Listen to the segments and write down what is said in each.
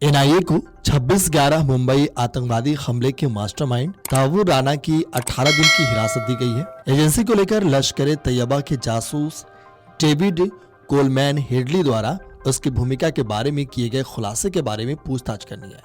NIA को 26/11 मुंबई आतंकवादी हमले के मास्टरमाइंड तहव्वुर राना की 18 दिन की हिरासत दी गई है। एजेंसी को लेकर लश्कर तैयबा के जासूस डेविड कोलमैन हेडली द्वारा उसकी भूमिका के बारे में किए गए खुलासे के बारे में पूछताछ करनी है।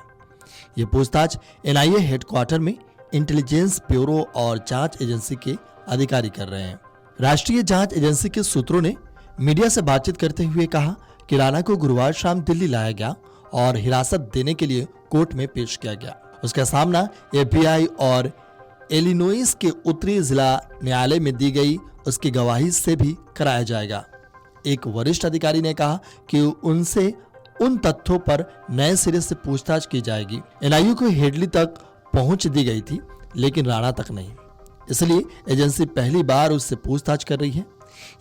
ये पूछताछ एनआईए हेडक्वार्टर में इंटेलिजेंस ब्यूरो और जांच एजेंसी के अधिकारी कर रहे हैं। राष्ट्रीय जांच एजेंसी के सूत्रों ने मीडिया से बातचीत करते हुए कहा कि राणा को गुरुवार शाम दिल्ली लाया गया और हिरासत देने के लिए कोर्ट में पेश किया गया। उसका सामना एफबीआई और इलिनोइस के उत्तरी जिला न्यायालय में दी गई उसकी गवाही से भी कराया जाएगा। एक वरिष्ठ अधिकारी ने कहा कि उनसे उन तथ्यों पर नए सिरे से पूछताछ की जाएगी। एनआईए को हेडली तक पहुंच दी गई थी लेकिन राणा तक नहीं, इसलिए एजेंसी पहली बार उससे पूछताछ कर रही है।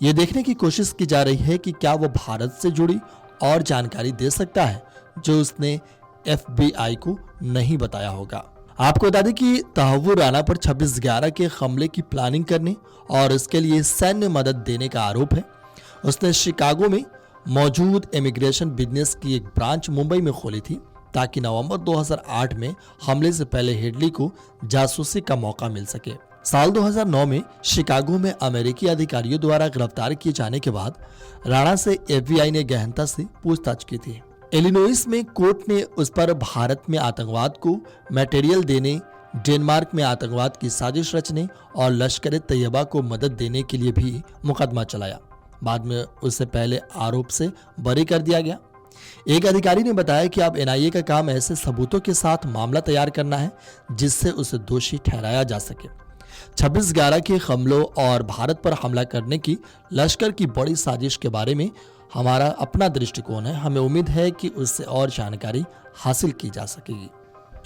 ये देखने की कोशिश की जा रही है कि क्या वो भारत से जुड़ी और जानकारी दे सकता है जो उसने एफबीआई को नहीं बताया होगा। आपको बता दें कि तहव्वुर राना पर 26/11 के हमले की प्लानिंग करने और इसके लिए सैन्य मदद देने का आरोप है। उसने शिकागो में मौजूद इमिग्रेशन बिजनेस की एक ब्रांच मुंबई में खोली थी ताकि नवंबर 2008 में हमले से पहले हेडली को जासूसी का मौका मिल सके। साल 2009 में शिकागो में अमेरिकी अधिकारियों द्वारा गिरफ्तार किए जाने के बाद राणा से एफबीआई ने गहनता से पूछताछ की थी। इलिनोइस में कोर्ट ने उस पर भारत में आतंकवाद को मटेरियल देने, डेनमार्क में आतंकवाद की साजिश रचने और लश्कर तैयबा को मदद देने के लिए भी मुकदमा चलाया। बाद में उसे पहले आरोप से बरी कर दिया गया। एक अधिकारी ने बताया कि अब एनआईए का काम ऐसे सबूतों के साथ मामला तैयार करना है जिससे उसे दोषी ठहराया जा सके। 26/11 के हमलों और भारत पर हमला करने की लश्कर की बड़ी साजिश के बारे में हमारा अपना दृष्टिकोण है। हमें उम्मीद है कि उससे और जानकारी हासिल की जा सकेगी।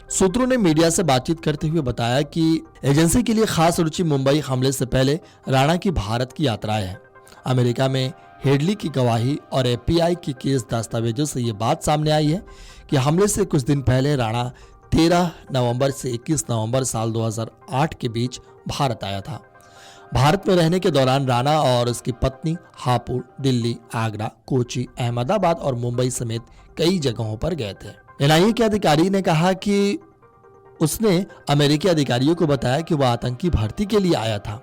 सूत्रों ने मीडिया से बातचीत करते हुए बताया कि एजेंसी के लिए खास रुचि मुंबई हमले से पहले राणा की भारत की यात्राएं है। अमेरिका में हेडली की गवाही और एफबीआई की केस दस्तावेजों से ये बात सामने आई है कि हमले से कुछ दिन पहले राणा 13 नवंबर से 21 नवंबर साल 2008 के बीच भारत आया था। भारत में रहने के दौरान राणा और उसकी पत्नी हापुड़, दिल्ली, आगरा, कोची, अहमदाबाद और मुंबई समेत कई जगहों पर गए थे। एनआईए के अधिकारी ने कहा कि उसने अमेरिकी अधिकारियों को बताया कि वह आतंकी भर्ती के लिए आया था।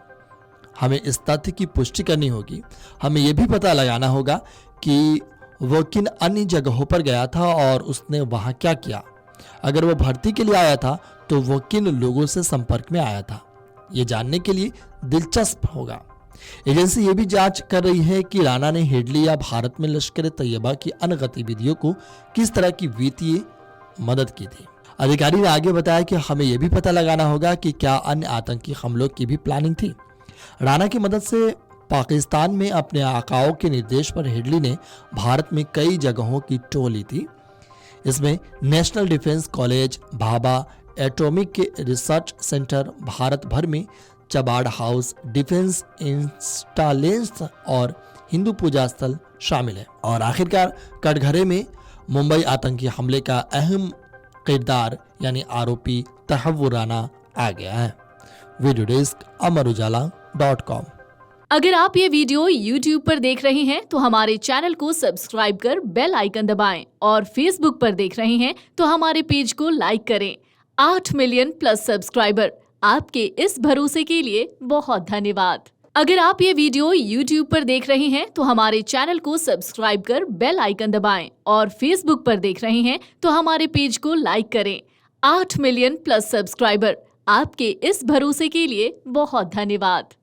हमें इस तथ्य की पुष्टि करनी होगी। हमें यह भी पता लगाना होगा कि वह किन अन्य जगहों पर गया था और उसने वहां क्या किया। अगर वह भर्ती के लिए आया था तो वह किन लोगों से संपर्क में आया था, ये जानने के लिए दिलचस्प होगा। एजेंसी ये भी जांच कर रही है कि राणा ने हेडली या भारत में लश्कर तैयबा की अन्य गतिविधियों को किस तरह की वित्तीय मदद की थी। अधिकारी ने आगे बताया कि हमें यह भी पता लगाना होगा कि क्या अन्य आतंकी हमलों की भी प्लानिंग थी। राणा की मदद से पाकिस्तान में अपने आकाओं के निर्देश पर हेडली ने भारत में कई जगहों की टो ली थी। इसमें national defence college, Bhabha atomic research centre, Bharat भर में चबाड़ हाउस, डिफेंस इंस्टॉलेशंस और हिंदू पूजा स्थल शामिल है। और आखिरकार कटघरे में मुंबई आतंकी हमले का अहम किरदार यानी आरोपी तहव्वुर राना आ गया है। वीडियो डेस्क अमरउजाला.com। अगर आप ये वीडियो YouTube पर देख रहे हैं तो हमारे चैनल को सब्सक्राइब कर बेल आइकन दबाएं और Facebook पर देख रहे हैं तो हमारे पेज को लाइक करें। 8 मिलियन प्लस सब्सक्राइबर, आपके इस भरोसे के लिए बहुत धन्यवाद। अगर आप ये वीडियो YouTube पर देख रहे हैं तो हमारे चैनल को सब्सक्राइब कर बेल आइकन दबाएं और Facebook पर देख रहे हैं तो हमारे पेज को लाइक करें। 8 मिलियन प्लस सब्सक्राइबर, आपके इस भरोसे के लिए बहुत धन्यवाद।